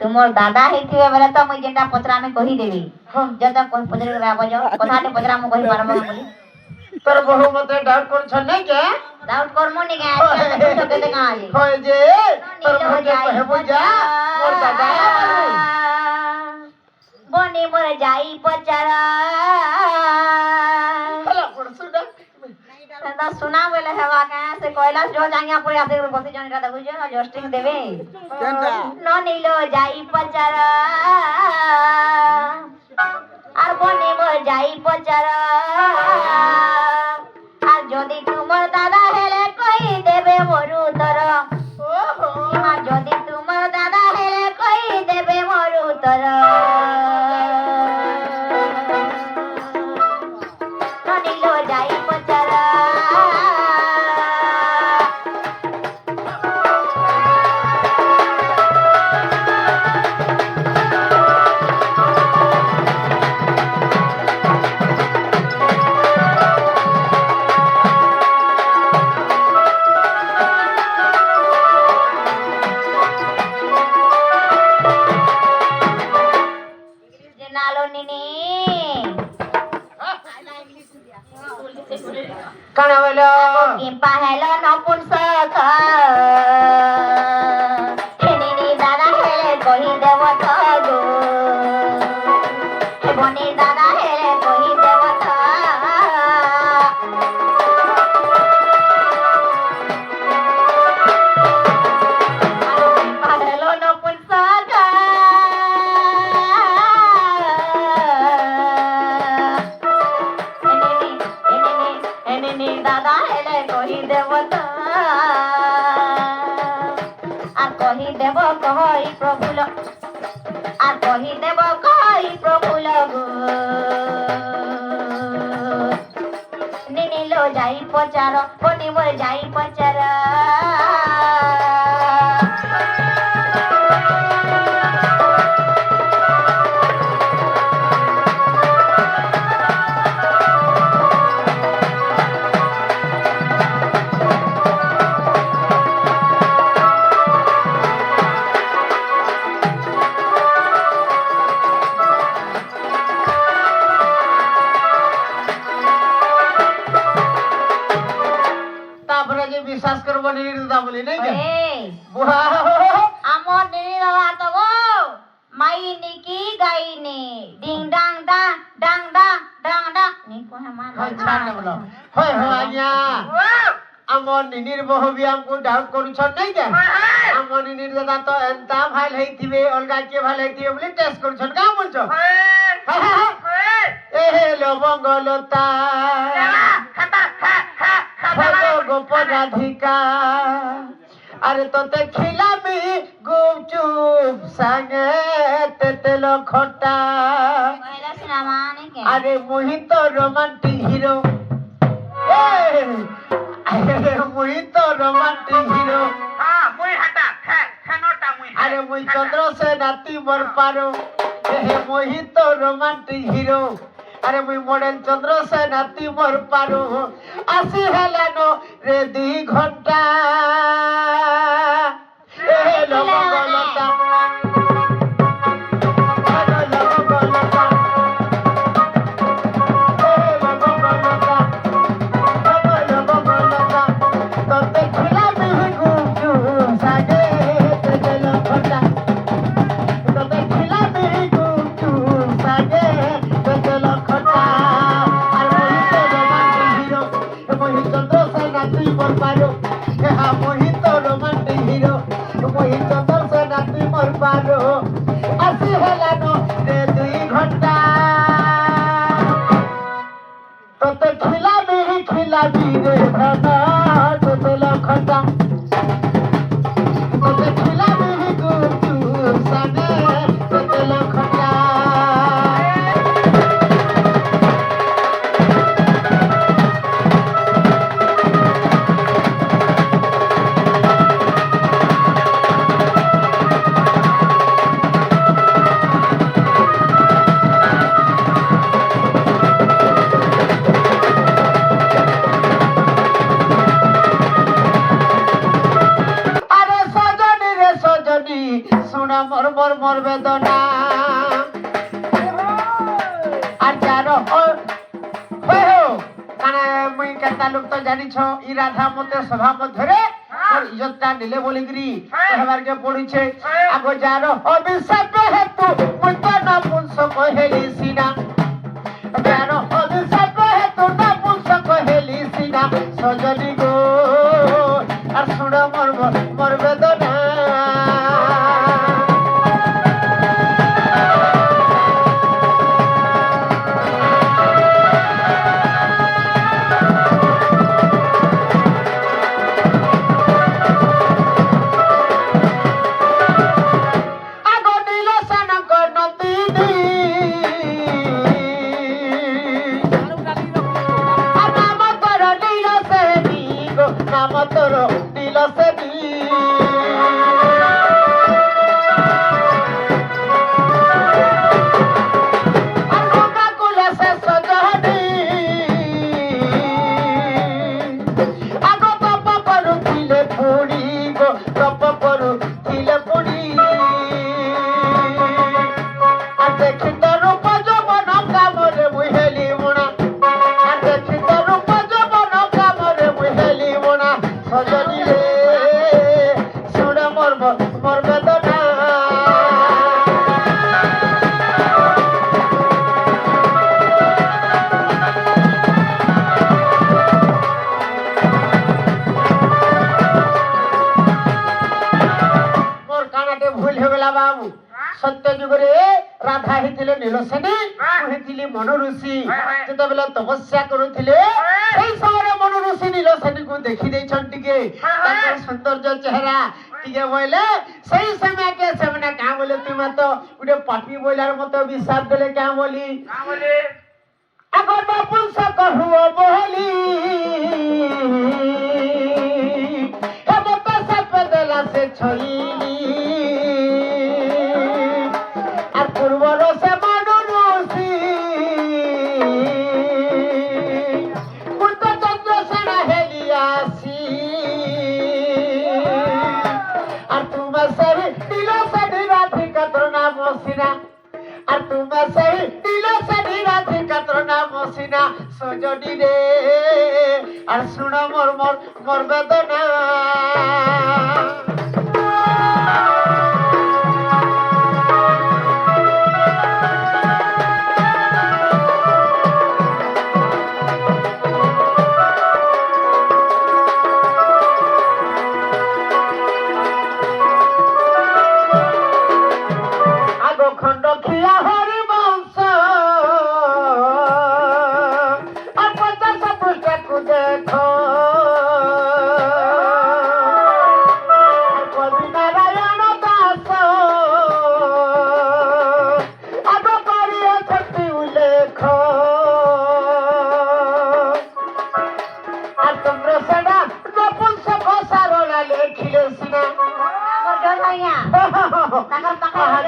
तुमर दादा हेथिबे बेले तो मुई जेटा पचरा में कहि देबी जत पचरे रे आबो जो कथाटे पचरा मु कहि पारबो बोली तोर बहु मते डाउट कोन छ नै के डाउट करमो नि के आज तो केते का आज होय जे तोर भके कहबो जा मोर दादा बने मोर जाई पचरा हला पर सुना ता सुना बेले हेवा के से कैलाश जो जांगिया पड़े आसे बसी जन रा देखु जे जस्टिंग देबे केनटा न नीलो जाई पचरा আর বনে মোর যাই পচারা আর যদি তোমার দাদা হেলে কই দেবে মরু তর আর যদি তোমার দাদা হেলে কই দেবে মরু তর নিলো যাই পচারা काना बोलो किंपा हेलो नपुंसक हेनी दादा हेले कहि देव तो गो बनी दादा हेले कहि देव तो हेलो नपुंसक दादा हेले कहि देव तो आ कहि देव कहि प्रभु आ कहि देव कहि प्रभु लगो निनिलो जाई पचार बनी मोर जाई पचार विश्वास करबो नि दादा बोली नै के बुआ আমর নিনি দাদা তো গো মাই নিকি গাইনি ডিং ডাং ডা ডাং ডা ডাং ডা নি को है मान हां छान बोलो होय हो आज्ञा আমর নিনির বহু বি हमको डाउट करू छ नै के আমর নিনির দাদা তো এন্তা ভাইল হেইতিবে অলগা के ভাইल হেইতিবে বলি টেস্ট करू छ का बोल छ ए লবঙ্গলতা गोपराधिका अरे तो ते खिलाबी गुपचुप संगे तेतेल खट्टा अरे मुही तो रोमांटिक हीरो अरे मुही तो रोमांटिक हीरो मुही हटा खानोटा मुही अरे मुही चंद्र से नाती मर पारो हे मुही तो रोमांटिक हीरो अरे मुई मॉडल चंद्र से नाती मर पारो आसी हेलानो रे 2 घंटा ए लबगलता मोहित रोमांटिक हीरो मोहित चंद्र से नाती মোর মোর মোর বেদনা আর যার কারণ মুই কেতা লোক তো জানিছ ই রাধা মতে সভা মধ্যে মোর ইজ্জতটা নিলে বলিকি হেবারকে পড়িছে আগ যার অভিশাপ হেতু মুই তো না পুংস কহেলি সিনা যার অভিশাপ হেতু না পুংস কহেলি সিনা সজনী গো আর শুণ মোর মোর বেদনা নাম তোর দিল সেদি আগ তপ করুଥିଲେ পুড়ি গো তপ করুଥିଲେ পুড়ি আর দেখি তোর রূপ যৌবন কামরে মুই হেলি মুনা আর দেখি তোর রূপ যৌবন কামরে মুই হেলি মুনা সজনী রে শুণ মোর মোর বেদনা মোর কানাটে ভুল হয়ে গেলা বাবু সত্য যুগরে রাধা হইଥିଲେ নীলসেনী হইଥିଲି মন ঋষি যেতবেলে তপস্যা করুଥିଲେ সেই সময় মন ঋষি নীলসেনীকে দেখি দেইছন টিকে তাଙ୍କର সৌন্দর্য চেহারা টিকে বইলে সেই সময়কে সেমানে কাঁ বলে তুমি তো গোটে পাপি বইলার মতো বিশ্বাস দেলে কাঁ বলি এখন পুংস কহুও বলি হেমত সাপ দেলা সে ছইলি আর পূর্বর সে মানুষী কুন্ত চন্দ্র সেনা হেলিয়াসি আর তুমি সেই দিল সেনি রাধিকা তোর নাম সিনা আর তুমি সেই দিল সেনি রাধিকা তোর নাম সিনা সজনী রে আর শুণ মোর মোর মোর বেদনা খন্ড খিয়া হরি বংশ আর 50 পৃষ্ঠাକୁ দেখ কবি নারায়ণ দাস আগ করিয়াছন্তি উল্লেখ আর চন্দ্রসেনা নপুংসক সারলা লেখিলে সিনা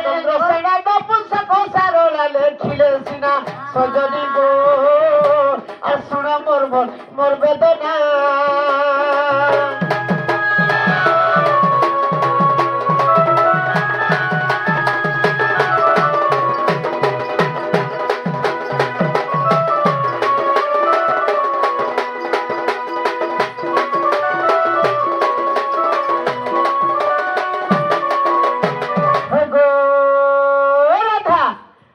চন্দ্রসেনা নপুংসক সারলা লেখিলে সিনা সজনী গো আর শুণ মোর মোর বেদনা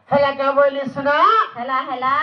হেলা কে বলি শোনা হেলা হেলা